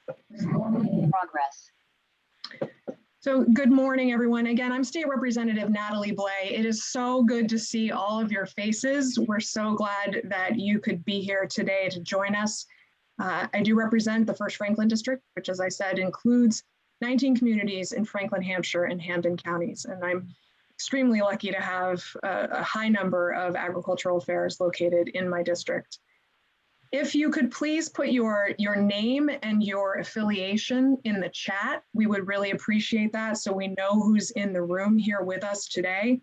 Progress. So good morning, everyone. Again, I'm State Representative Natalie Blais. It is so good to see all of your faces. We're so glad that you could be here today to join us. I do represent the 1st Franklin District, which, as I said, includes 19 communities in Franklin, Hampshire, and Hampden counties. And I'm extremely lucky to have a high number of agricultural fairs located in my district. If you could please put your name and your affiliation in the chat, we would really appreciate that so we know who's in the room here with us today.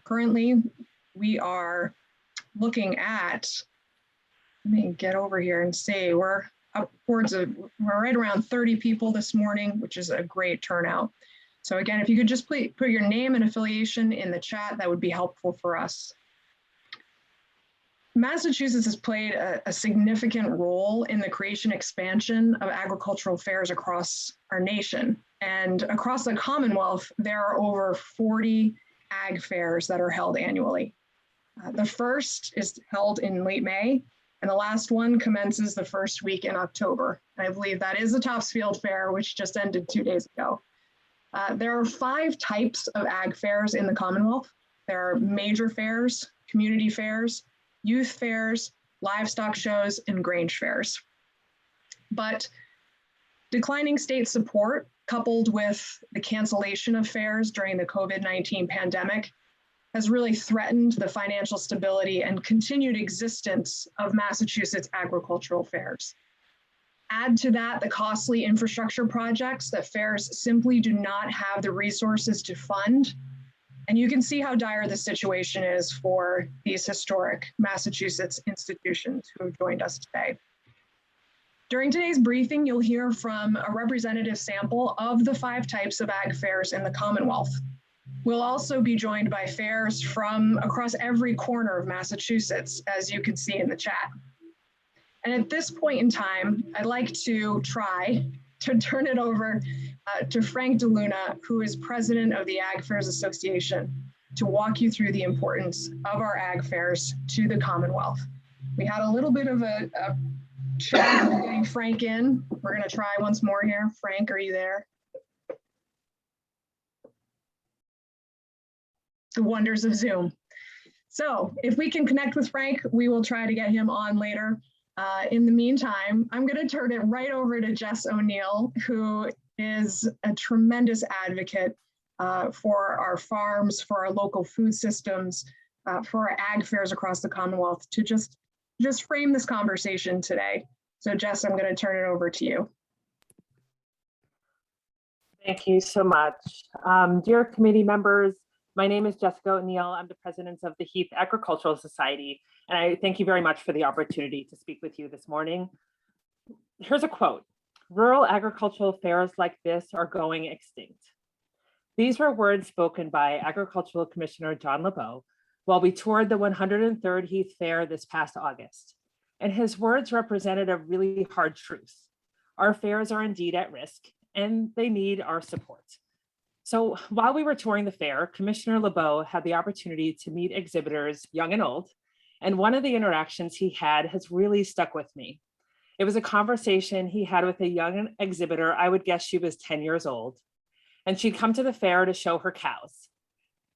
Currently, we are looking at, let me get over here and see, we're right around 30 people this morning, which is a great turnout. So again, if you could just please put your name and affiliation in the chat, that would be helpful for us. Massachusetts has played a significant role in the creation expansion of agricultural fairs across our nation. And across the Commonwealth, there are over 40 ag fairs that are held annually. The first is held in late May, and the last one commences the first week in October. And I believe that is the Topsfield Fair, which just ended 2 days ago. There are 5 types of ag fairs in the Commonwealth. There are major fairs, community fairs, youth fairs, livestock shows, and grange fairs. But declining state support, coupled with the cancellation of fairs during the COVID-19 pandemic, has really threatened the financial stability and continued existence of Massachusetts agricultural fairs. Add to that the costly infrastructure projects that fairs simply do not have the resources to fund. And you can see how dire the situation is for these historic Massachusetts institutions who have joined us today. During today's briefing, you'll hear from a representative sample of the 5 types of ag fairs in the Commonwealth. We'll also be joined by fairs from across every corner of Massachusetts, as you can see in the chat. And at this point in time, I'd like to try to turn it over to Frank DeLuna, who is president of the Ag Fairs Association, to walk you through the importance of our ag fairs to the Commonwealth. We had a little bit of a challenge getting Frank in. We're going to try once more here. Frank, are you there? The wonders of Zoom. So if we can connect with Frank, we will try to get him on later. In the meantime, I'm going to turn it right over to Jess O'Neill, who is a tremendous advocate for our farms, for our local food systems, for our ag fairs across the Commonwealth, to just frame this conversation today. So Jess, I'm going to turn it over to you. Thank you so much. Dear committee members, my name is Jessica O'Neill. I'm the president of the Heath Agricultural Society, and I thank you very much for the opportunity to speak with you this morning. Here's a quote: "Rural agricultural fairs like this are going extinct." These were words spoken by Agricultural Commissioner John LeBeau while we toured the 103rd Heath Fair this past August. And his words represented a really hard truth. Our fairs are indeed at risk, and they need our support. So while we were touring the fair, Commissioner LeBeau had the opportunity to meet exhibitors, young and old, and one of the interactions he had has really stuck with me. It was a conversation he had with a young exhibitor. I would guess she was 10 years old, and she'd come to the fair to show her cows.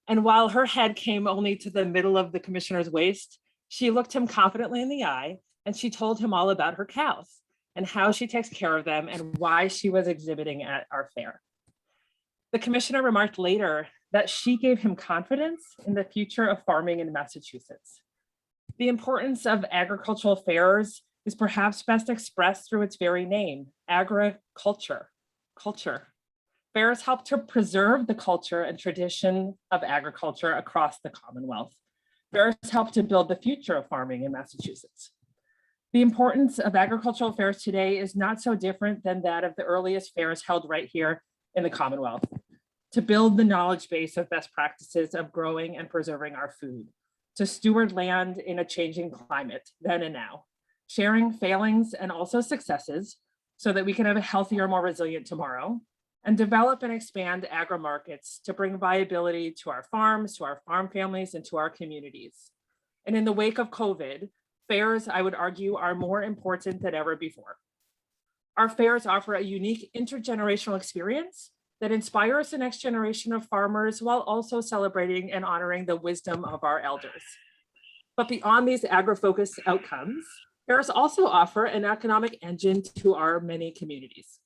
And while her head came only to the middle of the commissioner's waist, she looked him confidently in the eye, and she told him all about her cows and how she takes care of them and why she was exhibiting at our fair. The commissioner remarked later that she gave him confidence in the future of farming in Massachusetts. The importance of agricultural fairs is perhaps best expressed through its very name, agriculture, culture. Fairs help to preserve the culture and tradition of agriculture across the Commonwealth. Fairs help to build the future of farming in Massachusetts. The importance of agricultural fairs today is not so different than that of the earliest fairs held right here in the Commonwealth, to build the knowledge base of best practices of growing and preserving our food, to steward land in a changing climate then and now, sharing failings and also successes so that we can have a healthier, more resilient tomorrow, and develop and expand agri-markets to bring viability to our farms, to our farm families, and to our communities. And in the wake of COVID, fairs, I would argue, are more important than ever before. Our fairs offer a unique intergenerational experience that inspires the next generation of farmers while also celebrating and honoring the wisdom of our elders. But beyond these agri-focused outcomes, fairs also offer an economic engine to our many communities.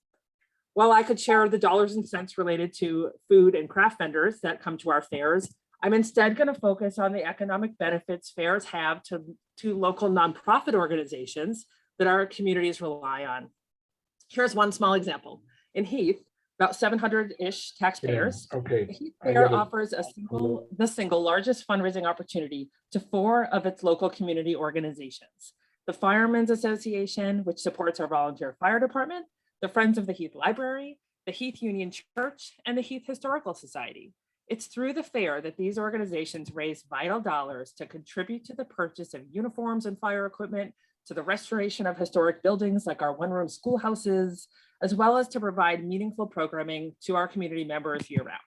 While I could share the dollars and cents related to food and craft vendors that come to our fairs, I'm instead going to focus on the economic benefits fairs have to local nonprofit organizations that our communities rely on. Here's one small example. In Heath, about 700-ish taxpayers, Okay. the Heath Fair offers the single largest fundraising opportunity to 4 of its local community organizations. The Firemen's Association, which supports our volunteer fire department, the Friends of the Heath Library, the Heath Union Church, and the Heath Historical Society. It's through the fair that these organizations raise vital dollars to contribute to the purchase of uniforms and fire equipment, to the restoration of historic buildings like our one-room schoolhouses, as well as to provide meaningful programming to our community members year-round.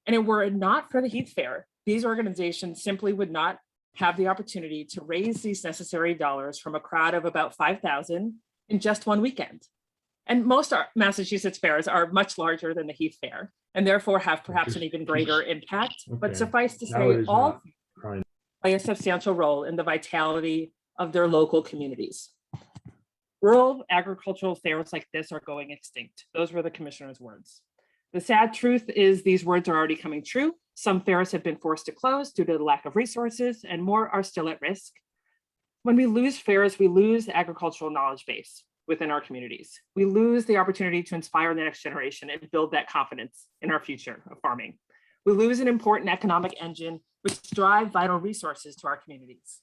And were it not for the Heath Fair, these organizations simply would not have the opportunity to raise these necessary dollars from a crowd of about 5,000 in just one weekend. And most Massachusetts fairs are much larger than the Heath Fair, and therefore have perhaps an even greater impact. But suffice to say, all play a substantial role in the vitality of their local communities. Rural agricultural fairs like this are going extinct. Those were the commissioner's words. The sad truth is these words are already coming true. Some fairs have been forced to close due to the lack of resources, and more are still at risk. When we lose fairs, we lose the agricultural knowledge base within our communities. We lose the opportunity to inspire the next generation and build that confidence in our future of farming. We lose an important economic engine which drive vital resources to our communities.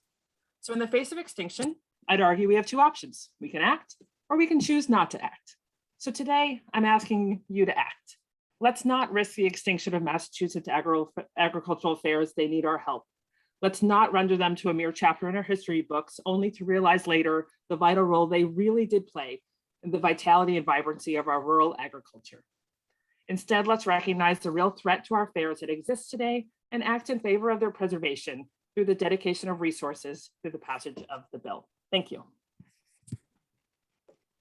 So in the face of extinction, I'd argue we have 2 options. We can act or we can choose not to act. So today I'm asking you to act. Let's not risk the extinction of Massachusetts agricultural fairs. They need our help. Let's not render them to a mere chapter in our history books, only to realize later the vital role they really did play in the vitality and vibrancy of our rural agriculture. Instead, let's recognize the real threat to our fairs that exists today and act in favor of their preservation through the dedication of resources through the passage of the bill. Thank you.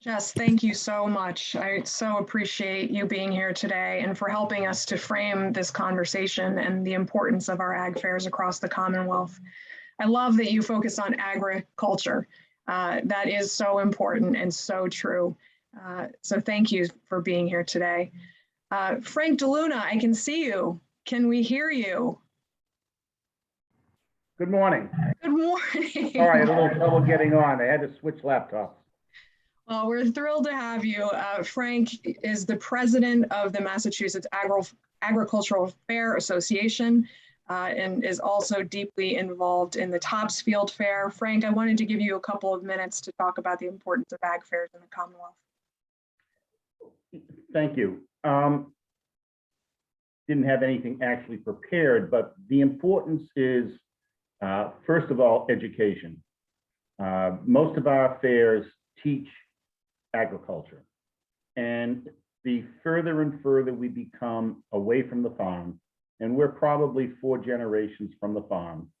Jess, thank you so much. I so appreciate you being here today and for helping us to frame this conversation and the importance of our ag fairs across the Commonwealth. I love that you focus on agriculture. That is so important and so true. So thank you for being here today. Frank DeLuna, I can see you. Can we hear you? Good morning. Good morning. All right, a little trouble getting on. I had to switch laptops. Well, we're thrilled to have you. Frank is the president of the Massachusetts Agricultural Fair Association and is also deeply involved in the Topsfield Fair. Frank, I wanted to give you a couple of minutes to talk about the importance of ag fairs in the Commonwealth. Thank you. Didn't have anything actually prepared, but the importance is, first of all, education. Most of our fairs teach agriculture. And the further and further we become away from the farm, and we're probably 4 generations from the farm,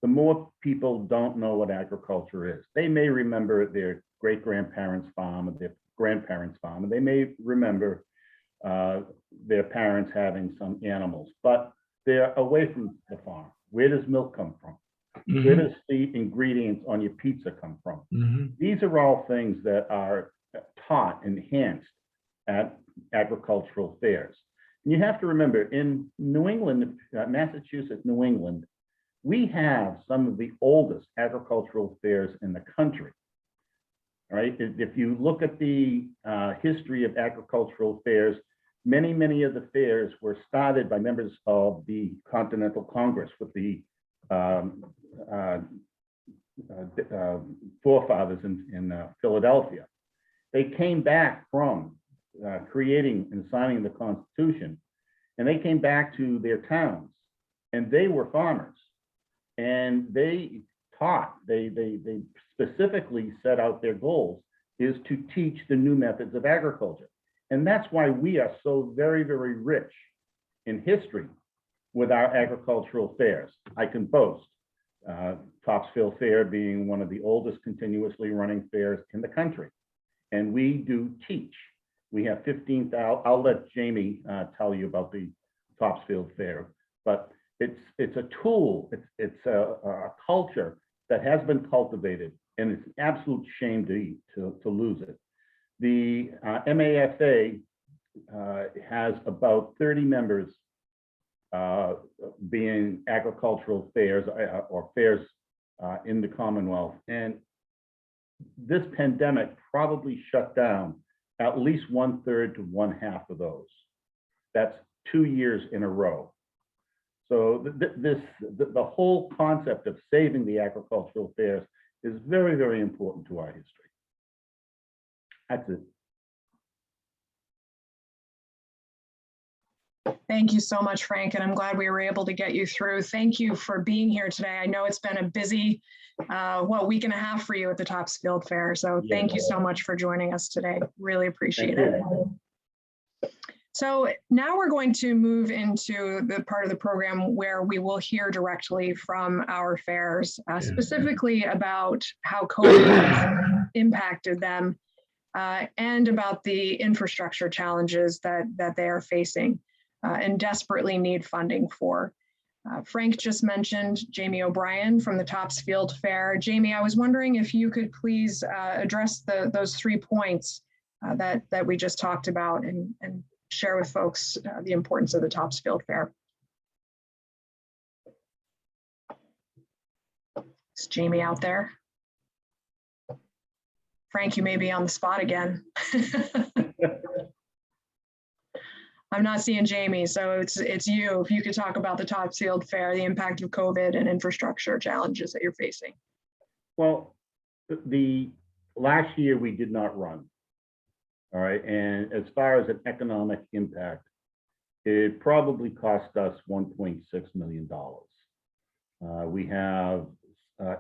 the more people don't know what agriculture is. They may remember their great-grandparents' farm or their grandparents' farm, and they may remember their parents having some animals, but they're away from the farm. Where does milk come from? Mm-hmm. Where does the ingredients on your pizza come from? Mm-hmm. These are all things that are taught, enhanced at agricultural fairs. And you have to remember, in New England, Massachusetts, New England, we have some of the oldest agricultural fairs in the country. All right, if you look at the history of agricultural fairs, many of the fairs were started by members of the Continental Congress with the forefathers in Philadelphia. They came back from creating and signing the Constitution, and they came back to their towns, and they were farmers, and they taught, they specifically set out their goals is to teach the new methods of agriculture. And that's why we are so very rich in history with our agricultural fairs. I can boast Topsfield Fair being one of the oldest continuously running fairs in the country. and we do teach. We have 15,000. I'll let Jamie tell you about the Topsfield Fair, but it's a tool. It's a culture that has been cultivated, and it's an absolute shame to lose it. The MAFA has about 30 members being agricultural fairs or fairs in the Commonwealth. And this pandemic probably shut down at least 1/3 to 1/2 of those. That's 2 years in a row. So the whole concept of saving the agricultural fairs is very, very important to our history. That's it. Thank you so much, Frank, and I'm glad we were able to get you through. Thank you for being here today. I know it's been a busy, week and a half for you at the Topsfield Fair. So thank you so much for joining us today. Really appreciate it. So now we're going to move into the part of the program where we will hear directly from our fairs, specifically about how COVID has impacted them and about the infrastructure challenges that they are facing and desperately need funding for. Frank just mentioned Jamie O'Brien from the Topsfield Fair. Jamie, I was wondering if you could please address those 3 points that we just talked about and share with folks the importance of the Topsfield Fair. Is Jamie out there? Frank, you may be on the spot again. I'm not seeing Jamie, so it's you. If you could talk about the Topsfield Fair, the impact of COVID and infrastructure challenges that you're facing. Well, the last year we did not run. All right, and as far as an economic impact, it probably cost us $1.6 million. We have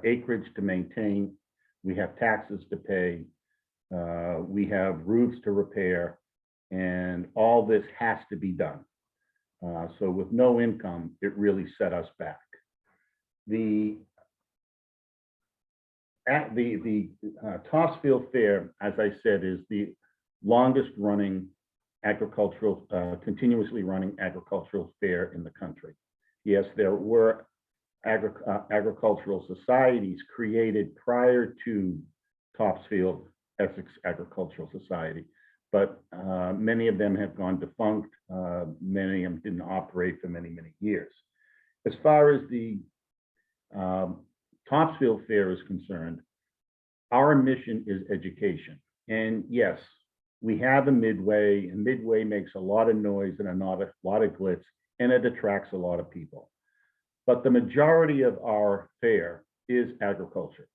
acreage to maintain, we have taxes to pay, we have roofs to repair, and all this has to be done. So with no income, it really set us back. The Topsfield Fair, as I said, is the longest running agricultural, continuously running agricultural fair in the country. Yes, there were agricultural societies created prior to Topsfield Essex Agricultural Society, but many of them have gone defunct. Many of them didn't operate for many, many years. As far as the Topsfield Fair is concerned, our mission is education. And yes, we have a Midway, and Midway makes a lot of noise and a lot of glitz, and it attracts a lot of people. But the majority of our fair is agriculture.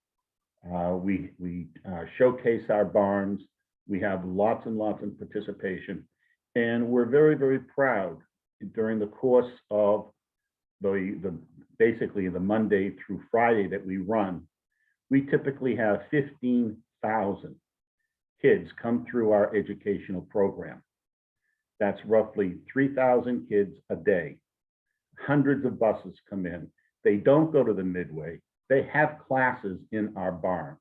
We showcase our barns. We have lots and lots of participation, and we're very, very proud. During the course of basically the Monday through Friday that we run, we typically have 15,000 kids come through our educational program. That's roughly 3,000 kids a day. Hundreds of buses come in. They don't go to the Midway. They have classes in our barns.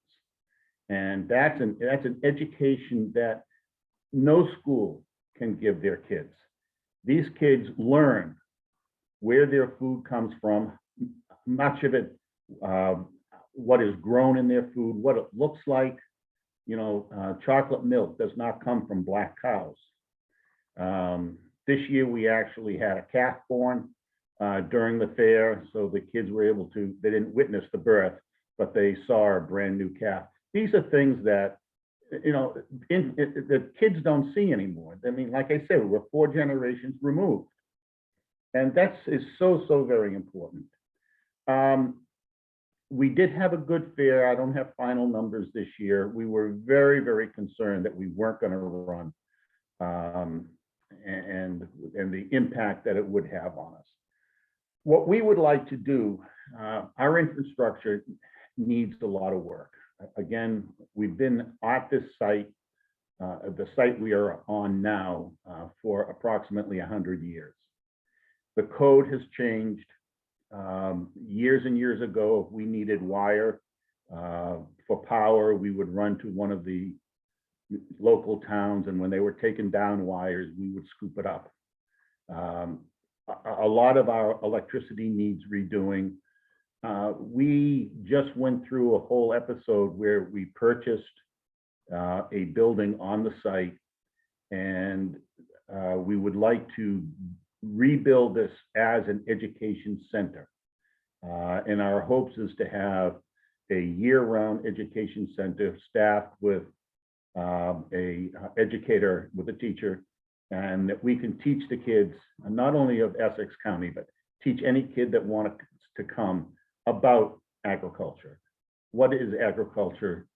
And that's an education that no school can give their kids. These kids learn where their food comes from, much of it, what is grown in their food, what it looks like. You know, chocolate milk does not come from black cows. This year we actually had a calf born during the fair, so the kids were able to, they didn't witness the birth, but they saw a brand new calf. These are things that, you know, the kids don't see anymore. I mean, like I said, we're 4 generations removed. And is so, so very important. We did have a good fair. I don't have final numbers this year. We were very, very concerned that we weren't going to run and the impact that it would have on us. What we would like to do, our infrastructure needs a lot of work. Again, we've been at this site, the site we are on now, for approximately 100 years. The code has changed. Years and years ago, if we needed wire for power, we would run to one of the local towns, and when they were taking down wires, we would scoop it up. A lot of our electricity needs redoing. We just went through a whole episode where we purchased a building on the site, and we would like to rebuild this as an education center. And our hopes is to have a year-round education center staffed with a educator, with a teacher, and that we can teach the kids, not only of Essex County, but teach any kid that wants to come about agriculture. What is agriculture?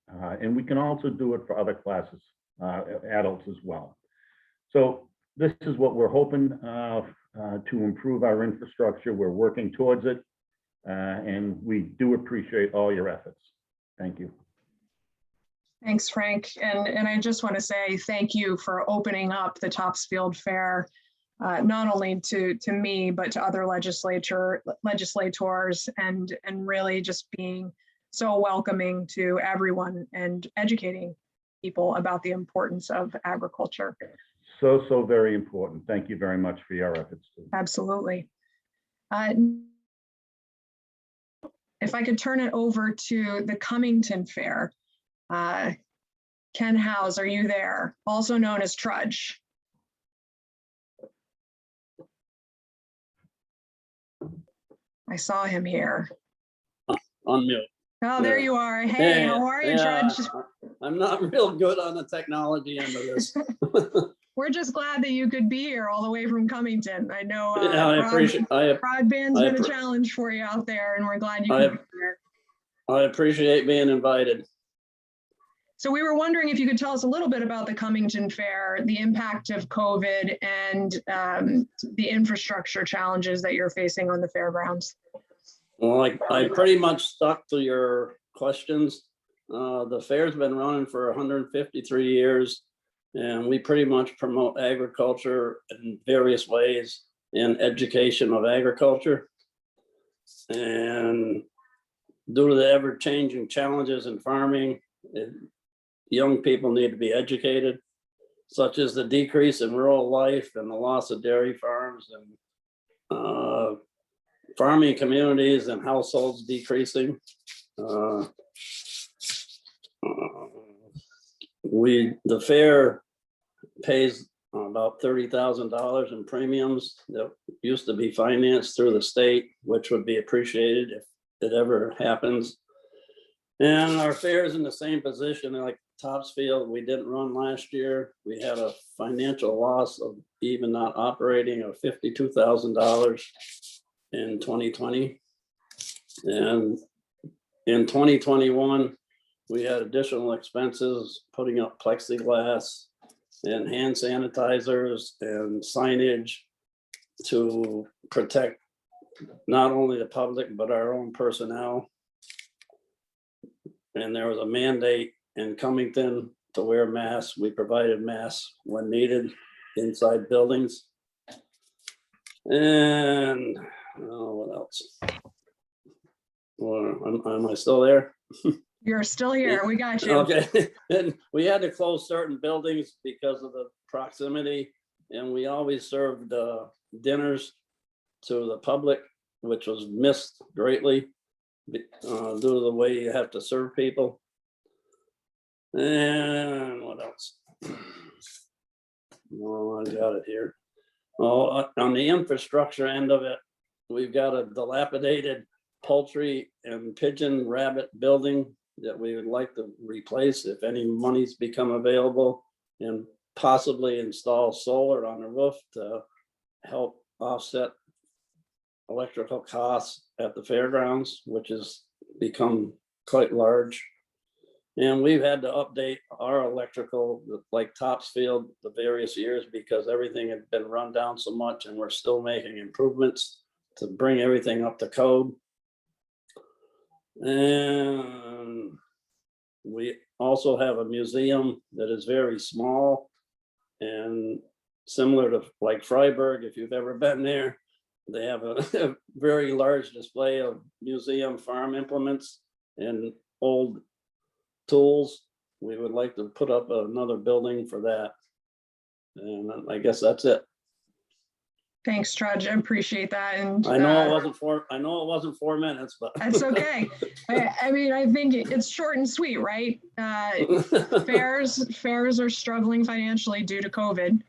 And we can also do it for other classes, adults as well. So this is what we're hoping to improve our infrastructure. We're working towards it, and we do appreciate all your efforts. Thank you. Thanks, Frank. And I just want to say thank you for opening up the Topsfield Fair, not only to me, but to other legislators, and really just being so welcoming to everyone and educating people about the importance of agriculture. So very important. Thank you very much for your efforts too. Absolutely. If I could turn it over to the Cummington Fair. Ken Howes, are you there? Also known as Trudge. I saw him here. On mute. Oh, there you are. Hey, how are you, Trudge? I'm not real good on the technology end of this. We're just glad that you could be here all the way from Cummington. I know broadband's been a challenge for you out there, and we're glad you could be here. I appreciate being invited. So we were wondering if you could tell us a little bit about the Cummington Fair, the impact of COVID, and the infrastructure challenges that you're facing on the fairgrounds. Well, I pretty much stuck to your questions. The fair's been running for 153 years, and we pretty much promote agriculture in various ways and education of agriculture. And due to the ever-changing challenges in farming, young people need to be educated, such as the decrease in rural life and the loss of dairy farms and farming communities and households decreasing. The fair pays about $30,000 in premiums that used to be financed through the state, which would be appreciated if it ever happens. And our fair is in the same position like Topsfield. We didn't run last year. We had a financial loss of even not operating of $52,000 in 2020. And in 2021, we had additional expenses, putting up plexiglass and hand sanitizers and signage to protect not only the public, but our own personnel. And there was a mandate in Cummington to wear masks. We provided masks when needed inside buildings. And what else? Well, am I still there? You're still here. We got you. Okay. And we had to close certain buildings because of the proximity. And we always served dinners to the public, which was missed greatly due to the way you have to serve people. And what else? Oh, I got it here. Oh, on the infrastructure end of it, we've got a dilapidated poultry and pigeon rabbit building that we would like to replace if any monies become available, and possibly install solar on the roof to help offset electrical costs at the fairgrounds, which has become quite large. And we've had to update our electrical, like Topsfield, the various years, because everything had been run down so much, and we're still making improvements to bring everything up to code. And we also have a museum that is very small and similar to like Freiburg, if you've ever been there. They have a very large display of museum farm implements and old tools we would like to put up another building for that. And I guess that's it. Thanks, Trudge. I appreciate that. And I know it wasn't 4 minutes, but. that's okay. I mean, I think it's short and sweet, right? Fairs are struggling financially due to COVID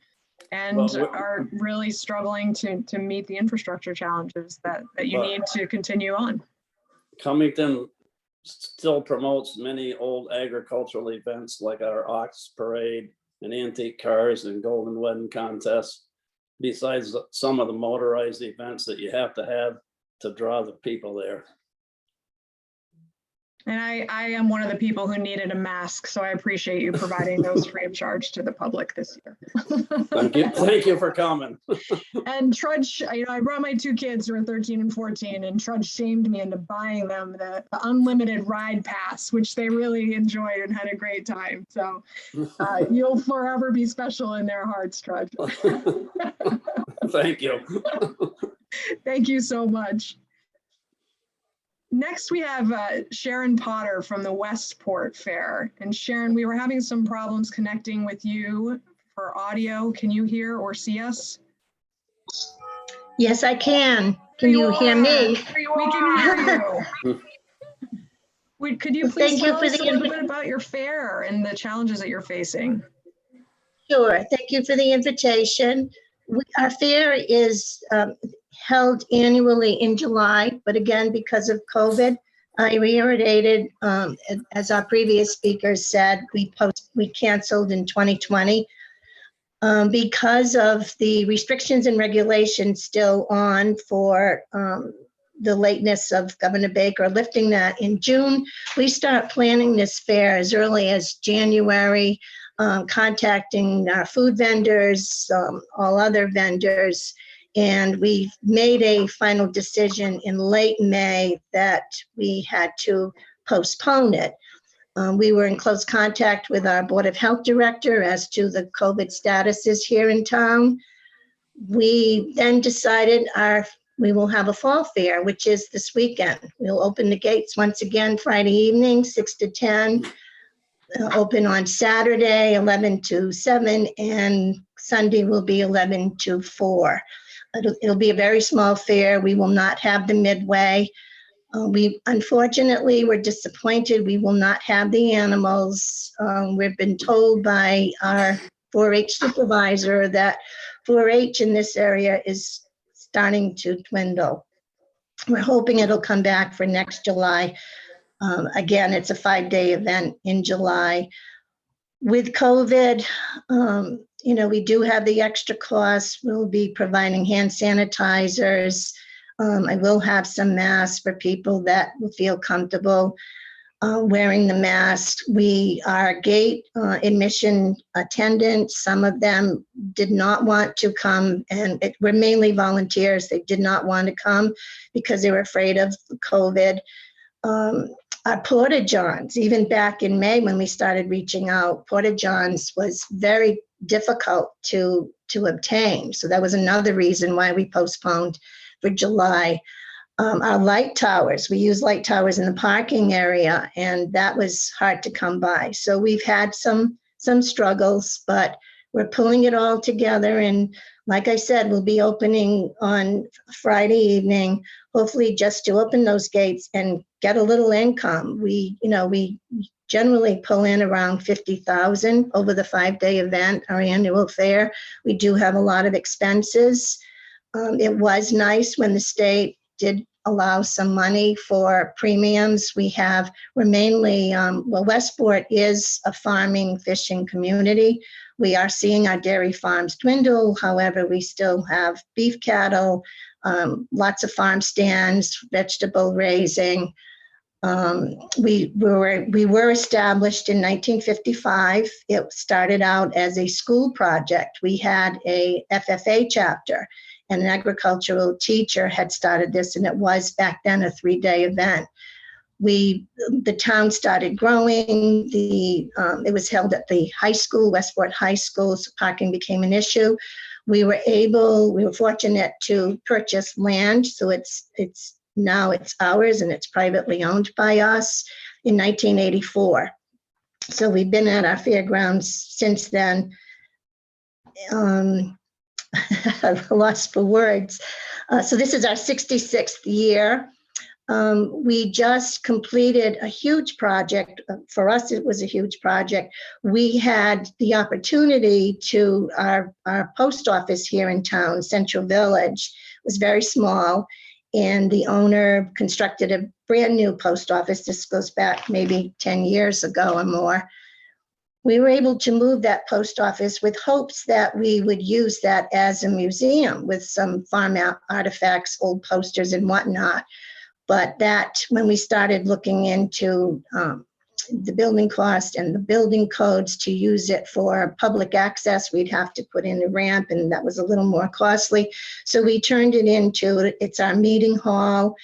and Well, are really struggling to meet the infrastructure challenges that you But- need to continue on. Cummington still promotes many old agricultural events like our ox parade and antique cars and golden wedding contests, besides some of the motorized events that you have to draw the people there. And I am one of the people who needed a mask, so I appreciate you providing those free of charge to the public this year. Thank you for coming. And Trudge, I brought my 2 kids who are 13 and 14, and Trudge shamed me into buying them the unlimited ride pass, which they really enjoyed and had a great time. So you'll forever be special in their hearts, Trudge. Thank you. Thank you so much. Next, we have Sharon Potter from the Westport Fair. And Sharon, we were having some problems connecting with you for audio. Can you hear or see us? Yes, I can. Can you hear me? We can hear you. Could you please Thank you tell for us a the little bit about your fair and the challenges that you're facing? Sure. Thank you for the invitation. Our fair is held annually in July, but again, because of COVID, I reiterated, as our previous speaker said, we canceled in 2020 because of the restrictions and regulations still on for the lateness of Governor Baker lifting that in June. We start planning this fair as early as January, contacting our food vendors, all other vendors. And we made a final decision in late May that we had to postpone it. We were in close contact with our Board of Health Director as to the COVID statuses here in town. We then decided we will have a fall fair, which is this weekend. We'll open the gates once again Friday evening, 6 to 10. Open on Saturday, 11 to 7, and Sunday will be 11 to 4. It'll be a very small fair. We will not have the midway. We unfortunately were disappointed. We will not have the animals. We've been told by our 4-H supervisor that 4-H in this area is starting to dwindle. We're hoping it'll come back for next July. Again, it's a 5-day event in July. With COVID, we do have the extra costs. We'll be providing hand sanitizers. I will have some masks for people that will feel comfortable wearing the mask. Our gate admission attendants, some of them did not want to come, and we're mainly volunteers. They did not want to come because they were afraid of COVID. Our Porta-Johns, even back in May when we started reaching out, Porta-Johns was very difficult to obtain. So that was another reason why we postponed for July. Our light towers, we use light towers in the parking area, and that was hard to come by. So we've had some struggles, but we're pulling it all together. And like I said, we'll be opening on Friday evening, hopefully just to open those gates and get a little income. We generally pull in around 50,000 over the 5-day event, our annual fair. We do have a lot of expenses. It was nice when the state did allow some money for premiums. We're mainly, Westport is a farming, fishing community. We are seeing our dairy farms dwindle. However, we still have beef cattle, lots of farm stands, vegetable raising. We were established in 1955. It started out as a school project. We had a FFA chapter, and an agricultural teacher had started this, and it was back then a 3-day event. The town started growing. It was held at the high school, Westport High School, so parking became an issue. We were fortunate to purchase land, so now it's ours and it's privately owned by us in 1984. So we've been at our fairgrounds since then. I've lost for words. So this is our 66th year. We just completed a huge project. For us, it was a huge project. We had the opportunity to, our post office here in town, Central Village, was very small. And the owner constructed a brand new post office. This goes back maybe 10 years ago or more. We were able to move that post office with hopes that we would use that as a museum with some farm artifacts, old posters and whatnot. But that, when we started looking into the building cost and the building codes to use it for public access, we'd have to put in a ramp, and that was a little more costly. So we turned it into, it's our meeting hall.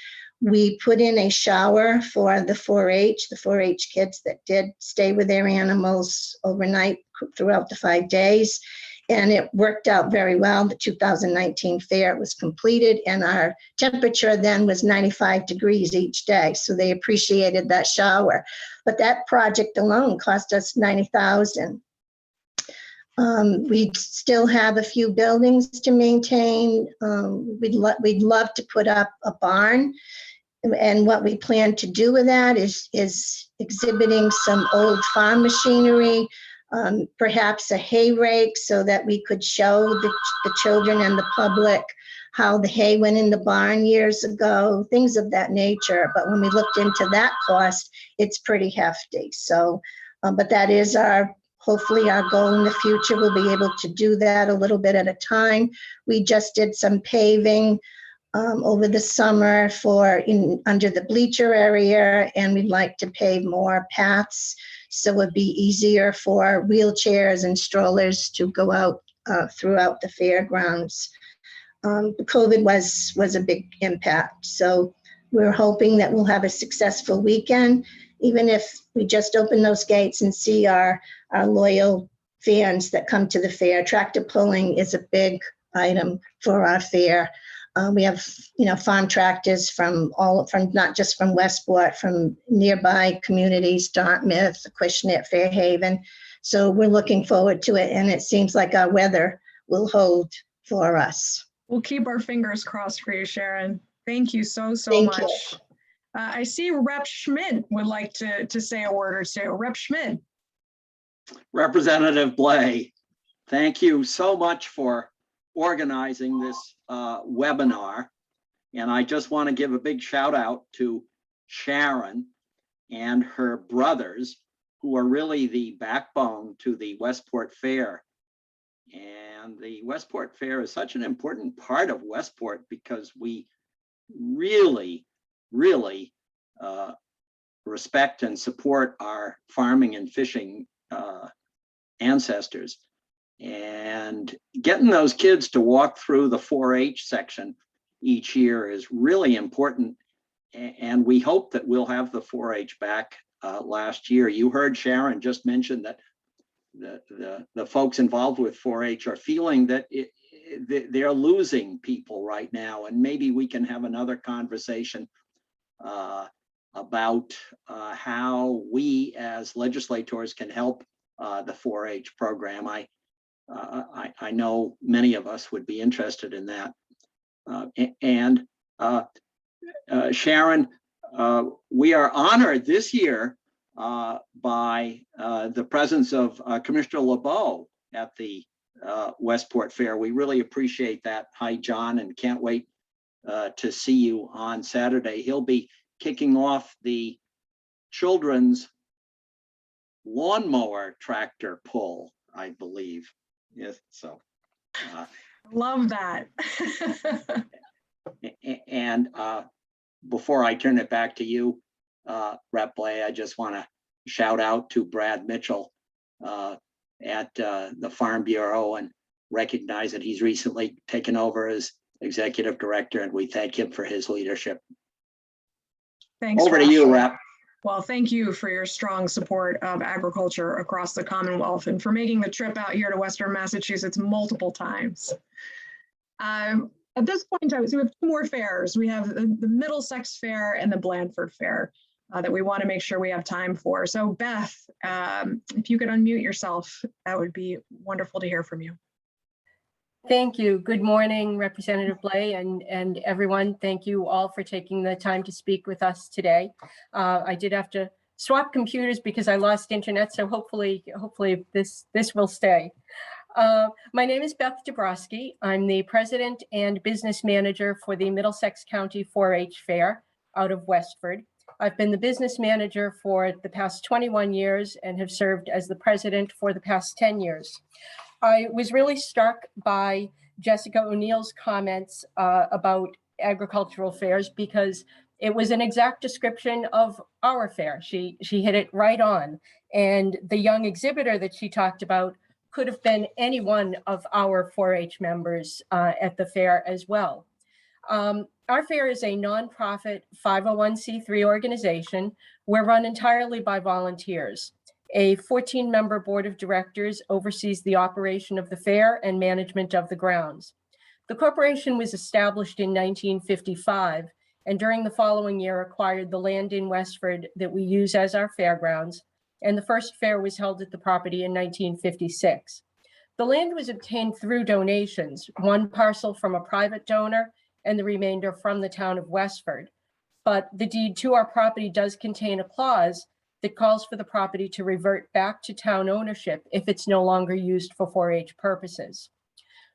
We put in a shower for the 4-H kids that did stay with their animals overnight throughout the 5 days. And it worked out very well. The 2019 fair was completed, and our temperature then was 95 degrees each day. So they appreciated that shower. But that project alone cost us $90,000. We still have a few buildings to maintain. We'd love to put up a barn. And what we plan to do with that is exhibiting some old farm machinery, perhaps a hay rake, so that we could show the children and the public how the hay went in the barn years ago, things of that nature. But when we looked into that cost, it's pretty hefty. So, but that is hopefully our goal in the future. We'll be able to do that a little bit at a time. We just did some paving over the summer under the bleacher area, and we'd like to pave more paths so it'd be easier for wheelchairs and strollers to go out throughout the fairgrounds. COVID was a big impact, so we're hoping that we'll have a successful weekend, even if we just open those gates and see our loyal fans that come to the fair. Tractor pulling is a big item for our fair. We have, farm tractors from not just from Westport, from nearby communities, Dartmouth, Acushnet, Fairhaven. So we're looking forward to it, and it seems like our weather will hold for us. We'll keep our fingers crossed for you, Sharon. Thank you so Thank much. you. I see Rep. Schmidt would like to say a word or two. Rep. Schmidt. Representative Blais, thank you so much for organizing this webinar. And I just want to give a big shout out to Sharon and her brothers, who are really the backbone to the Westport Fair. And the Westport Fair is such an important part of Westport because we really, really respect and support our farming and fishing ancestors. And getting those kids to walk through the 4-H section each year is really important. And we hope that we'll have the 4-H back last year. You heard Sharon just mention that the folks involved with 4-H are feeling that they're losing people right now. And maybe we can have another conversation about how we as legislators can help the 4-H program. I know many of us would be interested in that. Sharon, we are honored this year by the presence of Commissioner LeBeau at the Westport Fair. We really appreciate that. Hi, John, and can't wait to see you on Saturday. He'll be kicking off the children's lawnmower tractor pull, I believe. Yes, so. Love that. And before I turn it back to you, Rep. Blais, I just want to shout out to Brad Mitchell at the Farm Bureau and recognize that he's recently taken over as executive director, and we thank him for his leadership. Thanks. Over to you, Rep. Well, thank you for your strong support of agriculture across the Commonwealth and for making the trip out here to Western Massachusetts multiple times. At this point, so we have two more fairs. We have the Middlesex Fair and the Blandford Fair. that we want to make sure we have time for. So Beth, if you could unmute yourself, that would be wonderful to hear from you. Thank you. Good morning, Representative Blais and everyone. Thank you all for taking the time to speak with us today. I did have to swap computers because I lost internet, so hopefully this will stay. My name is Beth Dabrowski. I'm the president and business manager for the Middlesex County 4-H Fair out of Westford. I've been the business manager for the past 21 years and have served as the president for the past 10 years. I was really struck by Jessica O'Neill's comments about agricultural fairs because it was an exact description of our fair. She hit it right on. And the young exhibitor that she talked about could have been any one of our 4-H members at the fair as well. Our fair is a nonprofit 501c3 organization. We're run entirely by volunteers. A 14-member board of directors oversees the operation of the fair and management of the grounds. The corporation was established in 1955, and during the following year acquired the land in Westford that we use as our fairgrounds, and the first fair was held at the property in 1956. The land was obtained through donations, one parcel from a private donor and the remainder from the town of Westford. But the deed to our property does contain a clause that calls for the property to revert back to town ownership if it's no longer used for 4-H purposes.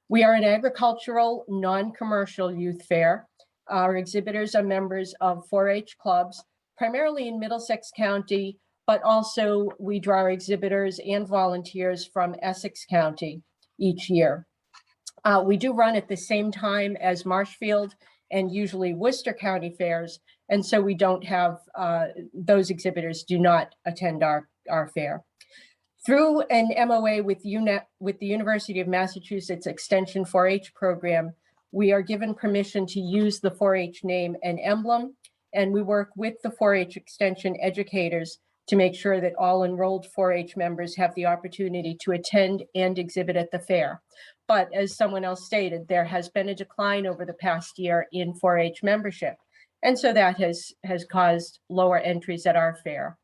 We are an agricultural, non-commercial youth fair. Our exhibitors are members of 4-H clubs, primarily in Middlesex County, but also we draw exhibitors and volunteers from Essex County each year. We do run at the same time as Marshfield and usually Worcester County fairs, and so we don't have, those exhibitors do not attend our fair. Through an MOA with the University of Massachusetts Extension 4-H program, we are given permission to use the 4-H name and emblem, and we work with the 4-H Extension educators to make sure that all enrolled 4-H members have the opportunity to attend and exhibit at the fair. But as someone else stated, there has been a decline over the past year in 4-H membership. And so that has caused lower entries at our fair.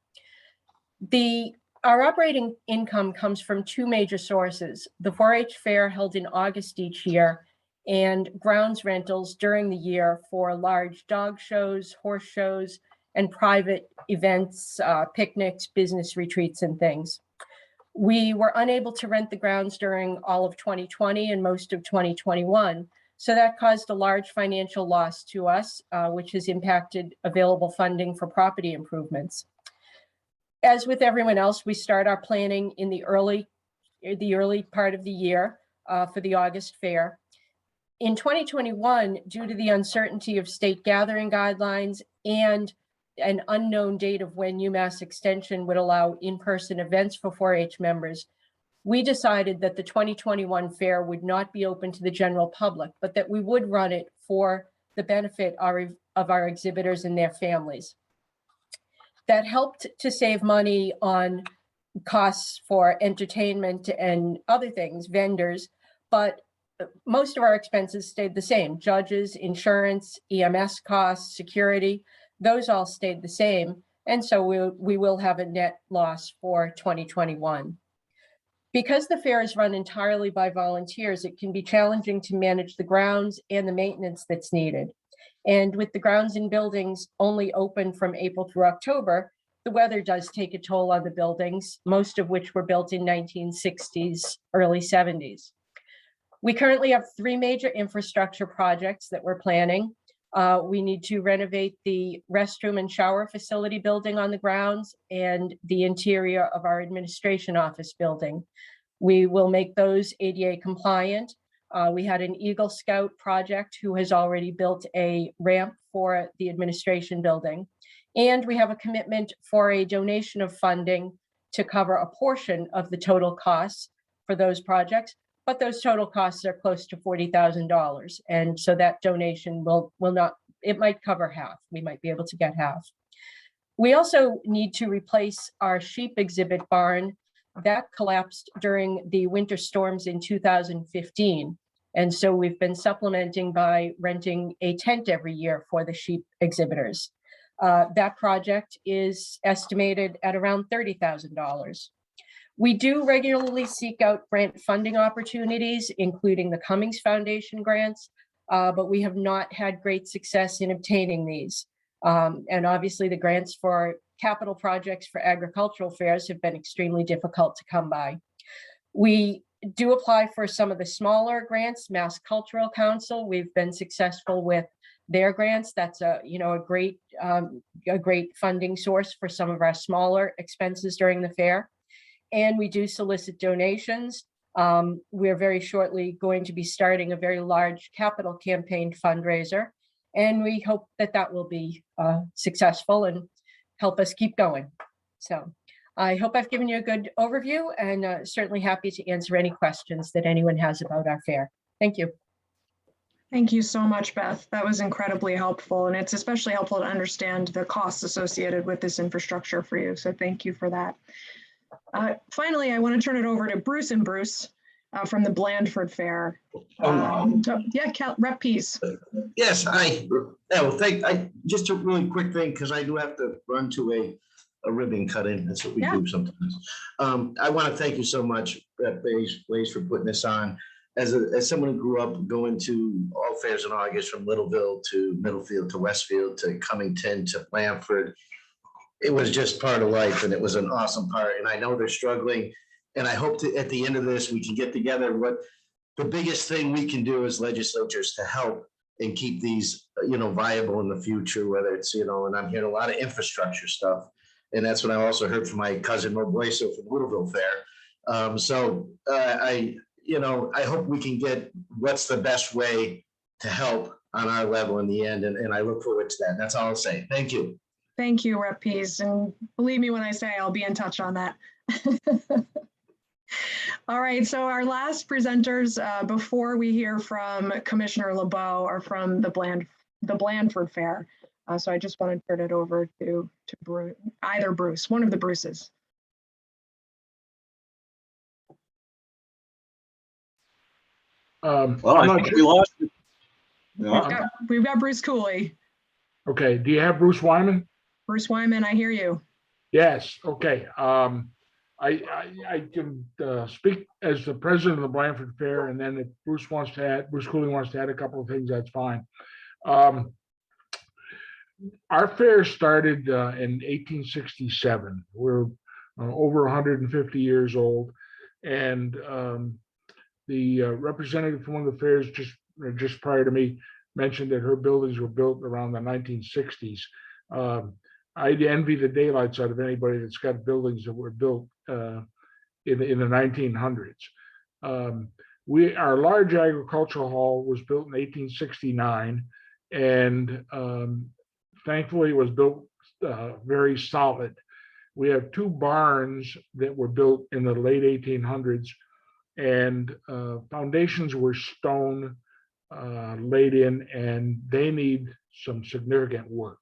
Our operating income comes from two major sources: the 4-H fair held in August each year and grounds rentals during the year for large dog shows, horse shows, and private events, picnics, business retreats, and things. We were unable to rent the grounds during all of 2020 and most of 2021. So that caused a large financial loss to us, which has impacted available funding for property improvements. As with everyone else, we start our planning in the early part of the year for the August fair. In 2021, due to the uncertainty of state gathering guidelines and an unknown date of when UMass Extension would allow in-person events for 4-H members, we decided that the 2021 fair would not be open to the general public, but that we would run it for the benefit of our exhibitors and their families. That helped to save money on costs for entertainment and other things, vendors, but most of our expenses stayed the same. Judges, insurance, EMS costs, security, those all stayed the same. And so we will have a net loss for 2021. Because the fair is run entirely by volunteers, it can be challenging to manage the grounds and the maintenance that's needed. And with the grounds and buildings only open from April through October, the weather does take a toll on the buildings, most of which were built in 1960s, early 70s. We currently have 3 major infrastructure projects that we're planning. We need to renovate the restroom and shower facility building on the grounds and the interior of our administration office building. We will make those ADA compliant. We had an Eagle Scout project who has already built a ramp for the administration building. And we have a commitment for a donation of funding to cover a portion of the total costs for those projects. But those total costs are close to $40,000. And so that donation will not, it might cover half. We might be able to get half. We also need to replace our sheep exhibit barn that collapsed during the winter storms in 2015. And so we've been supplementing by renting a tent every year for the sheep exhibitors. That project is estimated at around $30,000. We do regularly seek out grant funding opportunities, including the Cummings Foundation grants, but we have not had great success in obtaining these. And obviously the grants for capital projects for agricultural fairs have been extremely difficult to come by. We do apply for some of the smaller grants. Mass Cultural Council, we've been successful with their grants. That's a great funding source for some of our smaller expenses during the fair. And we do solicit donations. We're very shortly going to be starting a very large capital campaign fundraiser, and we hope that that will be successful and help us keep going. So I hope I've given you a good overview, and certainly happy to answer any questions that anyone has about our fair. Thank you. Thank you so much, Beth. That was incredibly helpful, and it's especially helpful to understand the costs associated with this infrastructure for you. So thank you for that. Finally, I want to turn it over to Bruce and Bruce from the Blandford Fair. Rep Pease. Yes, just a really quick thing, because I do have to run to a ribbon cutting. That's what we do sometimes. I want to thank you so much, Rep Blaze, for putting this on. As someone who grew up going to all fairs in August, from Littleville to Middlefield to Westfield to Cummington to Blandford, it was just part of life, and it was an awesome part. And I know they're struggling, and I hope that at the end of this, we can get together. What the biggest thing we can do as legislatures to help and keep these, viable in the future, whether it's, and I'm hearing a lot of infrastructure stuff. And that's what I also heard from my cousin Mo Boyso from Littleville Fair. I hope we can get what's the best way to help on our level in the end. And I look forward to that. That's all I'll say. Thank you. Thank you, Rep Pease. And believe me when I say I'll be in touch on that. All right, so our last presenters before we hear from Commissioner LeBeau are from the Blandford Fair. So I just want to turn it over to Bruce, either Bruce, one of the Bruces. Well, I think we lost it. Yeah. We've got Bruce Cooley. Okay, do you have Bruce Wyman? Bruce Wyman, I hear you. Yes, okay. I can speak as the president of the Blandford Fair, and then if Bruce Cooley wants to add a couple of things, that's fine. Our fair started in 1867. We're over 150 years old, and the representative from one of the fairs just prior to me mentioned that her buildings were built around the 1960s. I'd envy the daylights out of anybody that's got buildings that were built in the 1900s. Our large agricultural hall was built in 1869, and thankfully it was built very solid. We have two barns that were built in the late 1800s, and foundations were stone laid in, and they need some significant work.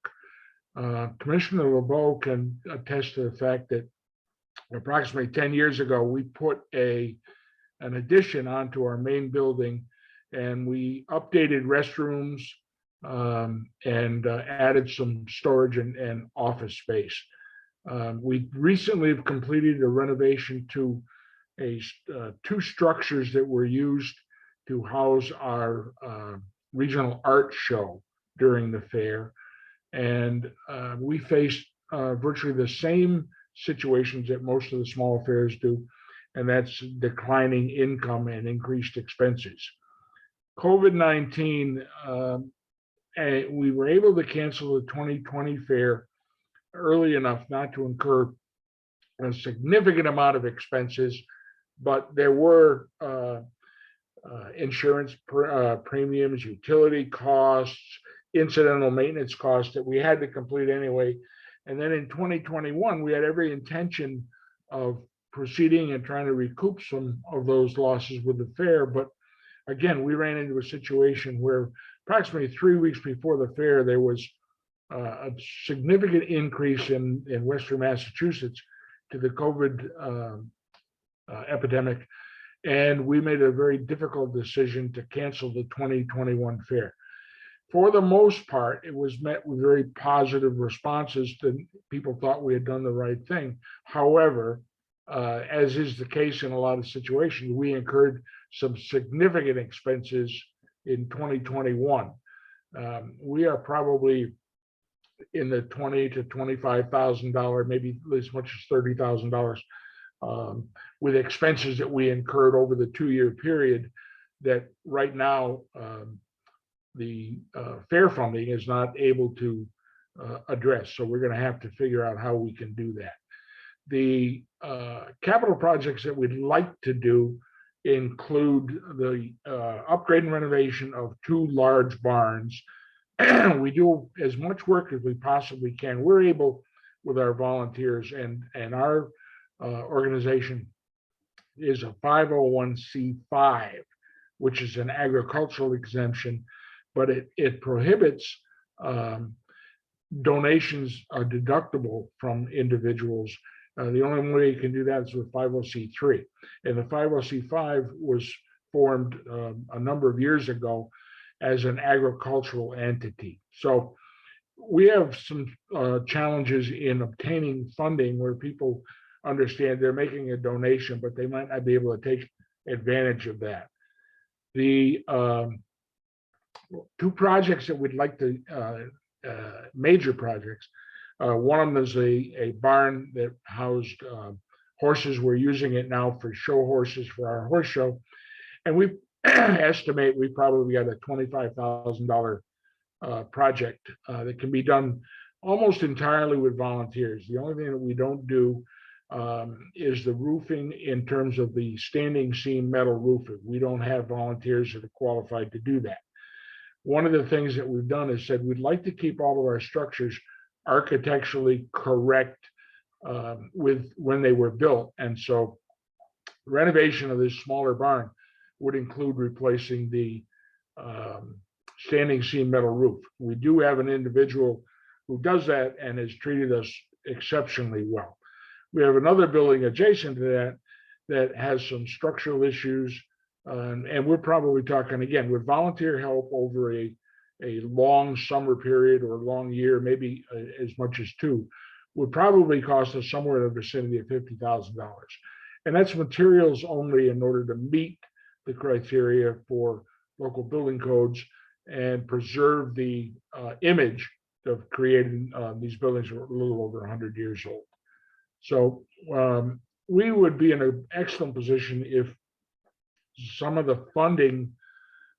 Commissioner LeBeau can attest to the fact that approximately 10 years ago, we put an addition onto our main building, and we updated restrooms and added some storage and office space. We recently have completed a renovation to two structures that were used to house our regional art show during the fair. And we faced virtually the same situations that most of the small fairs do, and that's declining income and increased expenses. COVID-19, we were able to cancel the 2020 fair early enough not to incur a significant amount of expenses, but there were insurance premiums, utility costs, incidental maintenance costs that we had to complete anyway. And then in 2021, we had every intention of proceeding and trying to recoup some of those losses with the fair. But again, we ran into a situation where approximately 3 weeks before the fair, there was a significant increase in Western Massachusetts to the COVID epidemic. And we made a very difficult decision to cancel the 2021 fair. For the most part, it was met with very positive responses. People thought we had done the right thing. However, as is the case in a lot of situations, we incurred some significant expenses in 2021. We are probably in the $20,000 to $25,000, maybe as much as $30,000, with expenses that we incurred over the 2-year period that right now the fair funding is not able to address. So we're going to have to figure out how we can do that. The capital projects that we'd like to do include the upgrade and renovation of 2 large barns. We do as much work as we possibly can. We're able, with our volunteers, and our organization is a 501c5, which is an agricultural exemption, but it prohibits donations are deductible from individuals. The only way you can do that is with 50c3. And the 50c5 was formed a number of years ago as an agricultural entity. So we have some challenges in obtaining funding where people understand they're making a donation, but they might not be able to take advantage of that. The 2 projects that we'd like to, major projects, one of them is a barn that housed horses. We're using it now for show horses for our horse show. And we estimate we probably got a $25,000 project that can be done almost entirely with volunteers. The only thing that we don't do is the roofing in terms of the standing seam metal roofing. We don't have volunteers that are qualified to do that. One of the things that we've done is said we'd like to keep all of our structures architecturally correct with when they were built. And so renovation of this smaller barn would include replacing the standing seam metal roof. We do have an individual who does that and has treated us exceptionally well. We have another building adjacent to that has some structural issues. And we're probably talking, again, with volunteer help over a long summer period or a long year, maybe as much as 2, would probably cost us somewhere in the vicinity of $50,000. And that's materials only in order to meet the criteria for local building codes and preserve the image of creating these buildings are a little over 100 years old. So we would be in an excellent position if some of the funding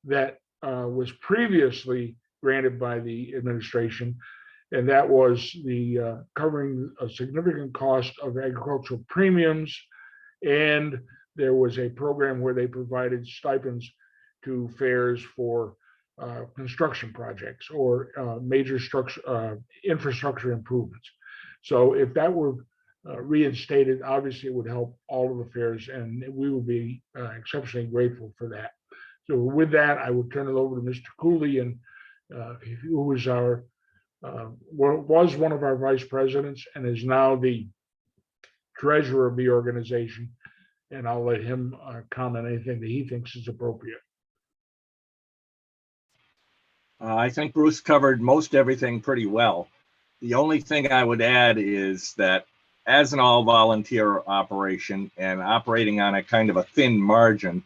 that was previously granted by the administration, and that was the covering a significant cost of agricultural premiums, and there was a program where they provided stipends to fairs for construction projects or major infrastructure improvements. So if that were reinstated, obviously it would help all of the fairs, and we will be exceptionally grateful for that. So with that, I will turn it over to Mr. Cooley, and who was was one of our vice presidents and is now the treasurer of the organization. And I'll let him comment anything that he thinks is appropriate. I think Bruce covered most everything pretty well. The only thing I would add is that as an all-volunteer operation and operating on a kind of a thin margin,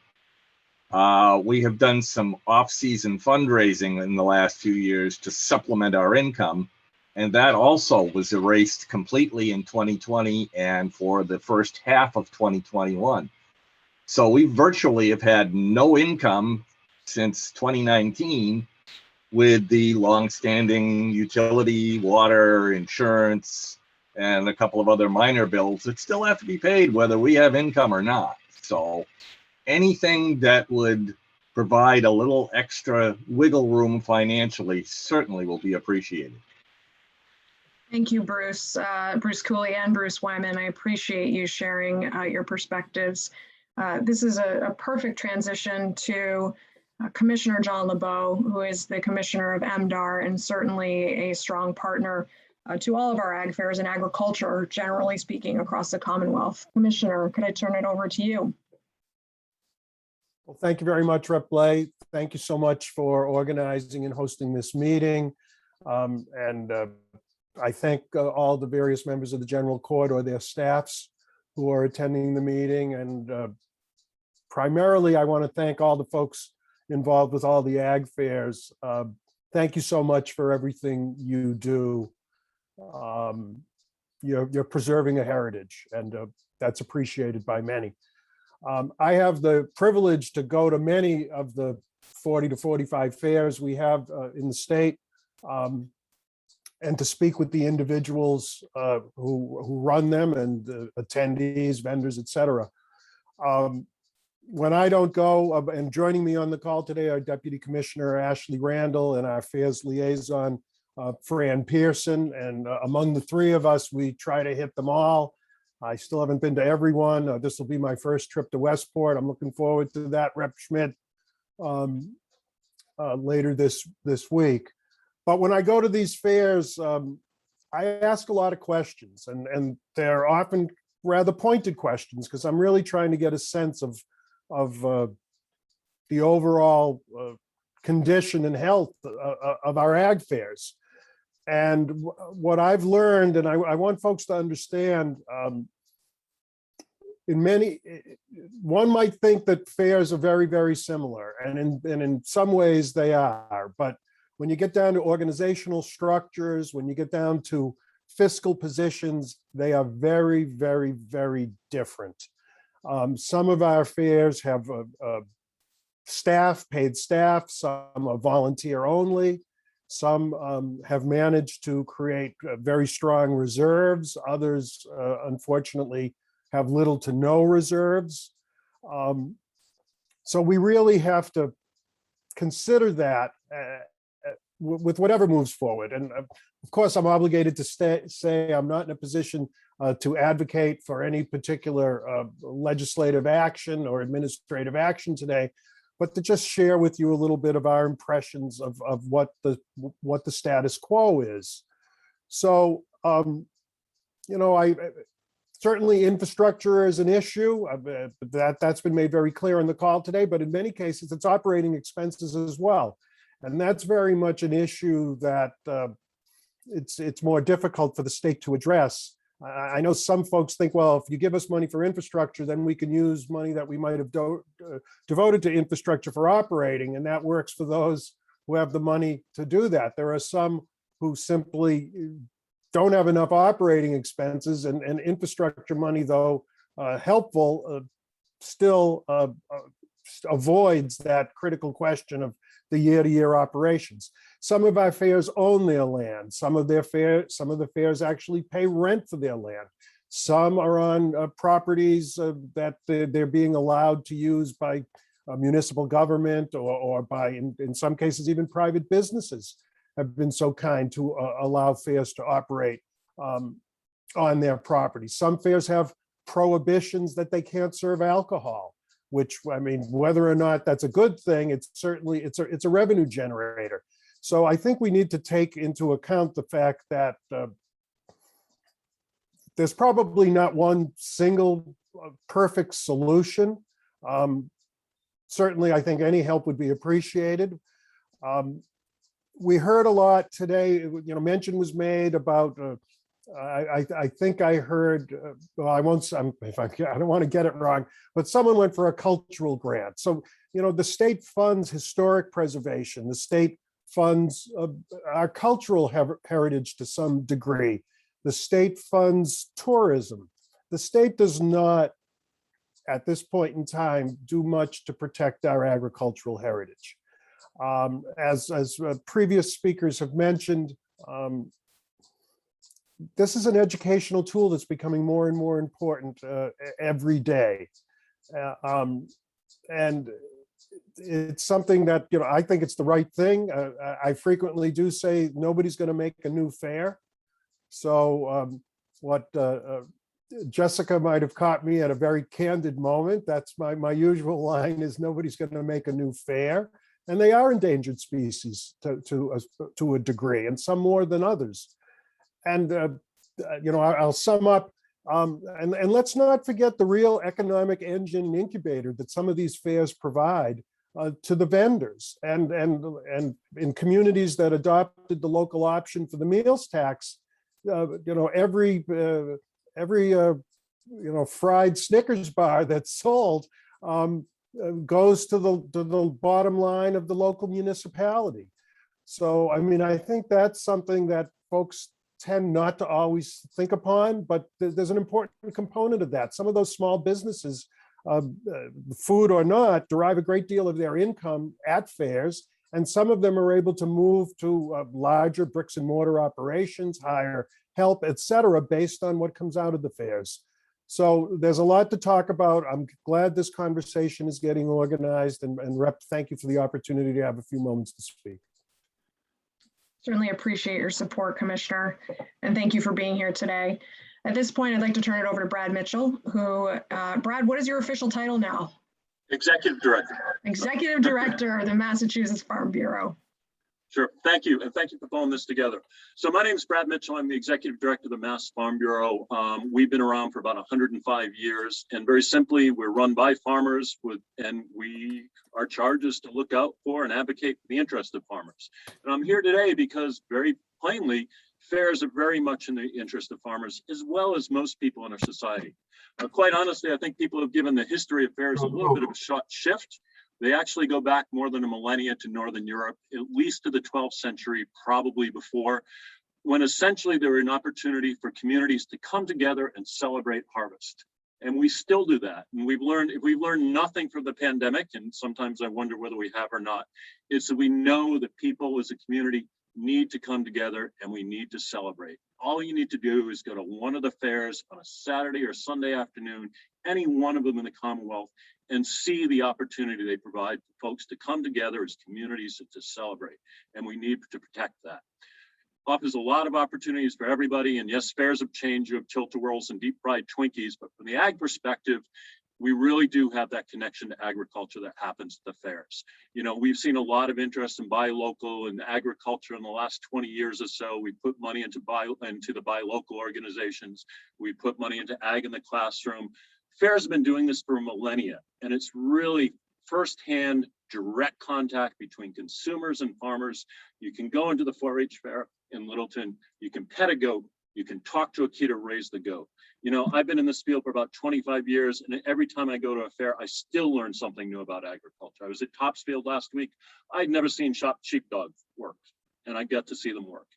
we have done some off-season fundraising in the last few years to supplement our income. And that also was erased completely in 2020 and for the first half of 2021. So we virtually have had no income since 2019 with the longstanding utility, water, insurance, and a couple of other minor bills that still have to be paid whether we have income or not. So anything that would provide a little extra wiggle room financially certainly will be appreciated. Thank you, Bruce. Bruce Cooley and Bruce Wyman. I appreciate you sharing your perspectives. This is a perfect transition to Commissioner John LeBeau, who is the Commissioner of MDAR and certainly a strong partner to all of our ag fairs and agriculture, generally speaking, across the Commonwealth. Commissioner, could I turn it over to you? Well, thank you very much, Rep. Blay. Thank you so much for organizing and hosting this meeting. I thank all the various members of the General Court or their staffs who are attending the meeting. And primarily, I want to thank all the folks involved with all the ag fairs. Thank you so much for everything you do. You're preserving a heritage, and that's appreciated by many. I have the privilege to go to many of the 40 to 45 fairs we have in the state, and to speak with the individuals who run them and attendees, vendors, et cetera. When I don't go, and joining me on the call today are Deputy Commissioner Ashley Randall and our fairs liaison, Fran Pearson. And among the three of us, we try to hit them all. I still haven't been to everyone. This will be my first trip to Westport. I'm looking forward to that, Rep. Schmidt, later this week. But when I go to these fairs, I ask a lot of questions, and they're often rather pointed questions, because I'm really trying to get a sense of the overall condition and health of our ag fairs. And what I've learned, and I want folks to understand, one might think that fairs are very, very similar, and in some ways they are. But when you get down to organizational structures, when you get down to fiscal positions, they are very, very, very different. Some of our fairs have paid staff, some are volunteer only. Some have managed to create very strong reserves. Others, unfortunately, have little to no reserves. So we really have to consider that with whatever moves forward. And of course, I'm obligated to say I'm not in a position to advocate for any particular legislative action or administrative action today, but to just share with you a little bit of our impressions of what the status quo is. So, certainly infrastructure is an issue that's been made very clear on the call today, but in many cases it's operating expenses as well. And that's very much an issue that it's more difficult for the state to address. I know some folks think, well, if you give us money for infrastructure, then we can use money that we might have devoted to infrastructure for operating, and that works for those who have the money to do that. There are some who simply don't have enough operating expenses, and infrastructure money, though helpful, still avoids that critical question of the year-to-year operations. Some of our fairs own their land. Some of the fairs actually pay rent for their land. Some are on properties that they're being allowed to use by municipal government or by, in some cases, even private businesses have been so kind to allow fairs to operate on their property. Some fairs have prohibitions that they can't serve alcohol, which, I mean, whether or not that's a good thing, it's certainly, it's a revenue generator. So I think we need to take into account the fact that there's probably not one single perfect solution. Certainly, I think any help would be appreciated. We heard a lot today, mention was made about, I think I heard, well, I don't want to get it wrong, but someone went for a cultural grant. So, the state funds historic preservation. The state funds our cultural heritage to some degree. The state funds tourism. The state does not, at this point in time, do much to protect our agricultural heritage. As previous speakers have mentioned, this is an educational tool that's becoming more and more important every day. And it's something that, I think it's the right thing. I frequently do say nobody's going to make a new fair. So what Jessica might have caught me at a very candid moment. That's my usual line is nobody's going to make a new fair. And they are endangered species to a degree, and some more than others. And I'll sum up. And let's not forget the real economic engine and incubator that some of these fairs provide to the vendors. And in communities that adopted the local option for the meals tax, every fried Snickers bar that's sold goes to the bottom line of the local municipality. So, I mean, I think that's something that folks tend not to always think upon, but there's an important component of that. Some of those small businesses, food or not, derive a great deal of their income at fairs, and some of them are able to move to larger bricks and mortar operations, hire help, et cetera, based on what comes out of the fairs. So there's a lot to talk about. I'm glad this conversation is getting organized, and Rep, thank you for the opportunity to have a few moments to speak. Certainly appreciate your support, Commissioner, and thank you for being here today. At this point, I'd like to turn it over to Brad Mitchell, who, Brad, what is your official title now? Executive Director. Executive Director of the Massachusetts Farm Bureau. Sure. Thank you. And thank you for pulling this together. So my name is Brad Mitchell. I'm the Executive Director of the Mass Farm Bureau. We've been around for about 105 years. And very simply, we're run by farmers and our charge is to look out for and advocate for the interest of farmers. And I'm here today because very plainly, fairs are very much in the interest of farmers, as well as most people in our society. Quite honestly, I think people have given the history of fairs a little bit of a short shift. They actually go back more than a millennia to Northern Europe, at least to the 12th century, probably before, when essentially there were an opportunity for communities to come together and celebrate harvest. And we still do that. And if we've learned nothing from the pandemic, and sometimes I wonder whether we have or not, it's that we know that people as a community need to come together and we need to celebrate. All you need to do is go to one of the fairs on a Saturday or Sunday afternoon, any one of them in the Commonwealth, and see the opportunity they provide for folks to come together as communities to celebrate. And we need to protect that. Offers a lot of opportunities for everybody. And yes, fairs have changed. You have tilt-a-whirls and deep fried Twinkies, but from the ag perspective, we really do have that connection to agriculture that happens at the fairs. You know, we've seen a lot of interest in buy local and agriculture in the last 20 years or so. We put money into the buy local organizations. We put money into ag in the classroom. Fairs have been doing this for millennia, and it's really firsthand direct contact between consumers and farmers. You can go into the 4-H fair in Littleton, you can pet a goat, you can talk to a kid who raised the goat. You know, I've been in this field for about 25 years, and every time I go to a fair, I still learn something new about agriculture. I was at Topsfield last week. I'd never seen sheepdog work, and I got to see them work.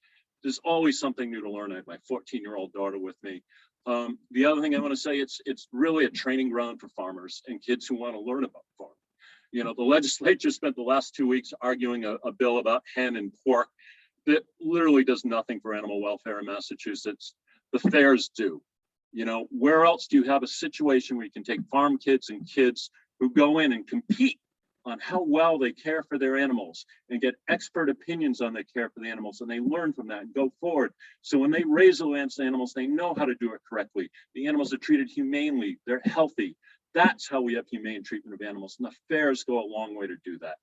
There's always something new to learn. I have my 14-year-old daughter with me. The other thing I want to say, it's really a training ground for farmers and kids who want to learn about farming. You know, the legislature spent the last 2 weeks arguing a bill about hen and pork that literally does nothing for animal welfare in Massachusetts. The fairs do. You know, where else do you have a situation where you can take farm kids and kids who go in and compete on how well they care for their animals and get expert opinions on their care for the animals, and they learn from that and go forward. So when they raise the animals, they know how to do it correctly. The animals are treated humanely, they're healthy. That's how we have humane treatment of animals, and the fairs go a long way to do that.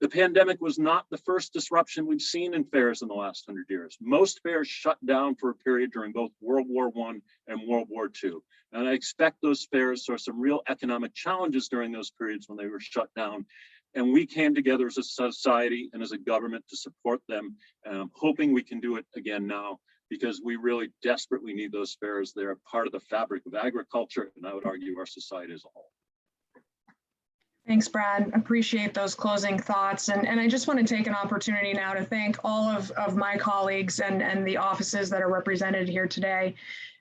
The pandemic was not the first disruption we've seen in fairs in the last 100 years. Most fairs shut down for a period during both World War I and World War II. And I expect those fairs saw some real economic challenges during those periods when they were shut down. And we came together as a society and as a government to support them. And I'm hoping we can do it again now, because we really desperately need those fairs. They're a part of the fabric of agriculture, and I would argue our society as a whole. Thanks, Brad. Appreciate those closing thoughts. And I just want to take an opportunity now to thank all of my colleagues and the offices that are represented here today,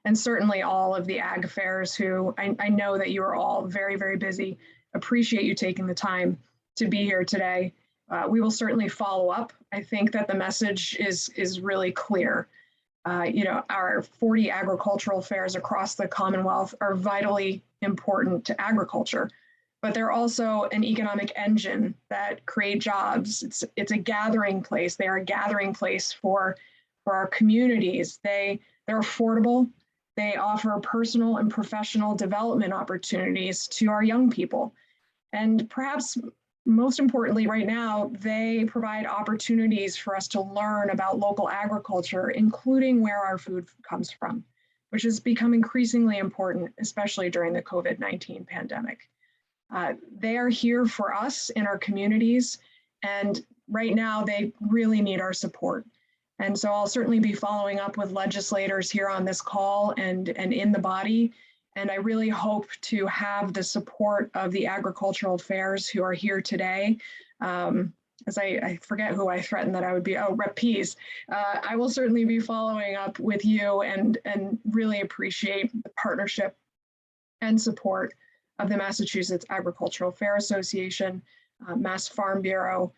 and certainly all of the ag fairs who I know that you are all very, very busy. Appreciate you taking the time to be here today. We will certainly follow up. I think that the message is really clear. You know, our 40 agricultural fairs across the Commonwealth are vitally important to agriculture, but they're also an economic engine that create jobs. It's a gathering place. They are a gathering place for our communities. They're affordable. They offer personal and professional development opportunities to our young people. And perhaps most importantly right now, they provide opportunities for us to learn about local agriculture, including where our food comes from. which has become increasingly important, especially during the COVID-19 pandemic. They are here for us in our communities, and right now they really need our support. And so I'll certainly be following up with legislators here on this call and in the body. And I really hope to have the support of the agricultural fairs who are here today. As I forget who I threatened that I would be, oh, Rep. Pease. I will certainly be following up with you and really appreciate the partnership and support of the Massachusetts Agricultural Fair Association, Mass Farm Bureau,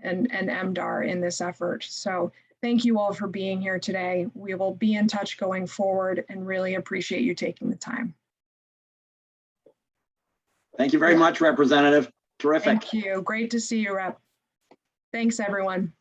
and MDAR in this effort. So thank you all for being here today. We will be in touch going forward and really appreciate you taking the time. Thank you very much, Representative. Terrific. Thank you. Great to see you, Rep. Thanks, everyone.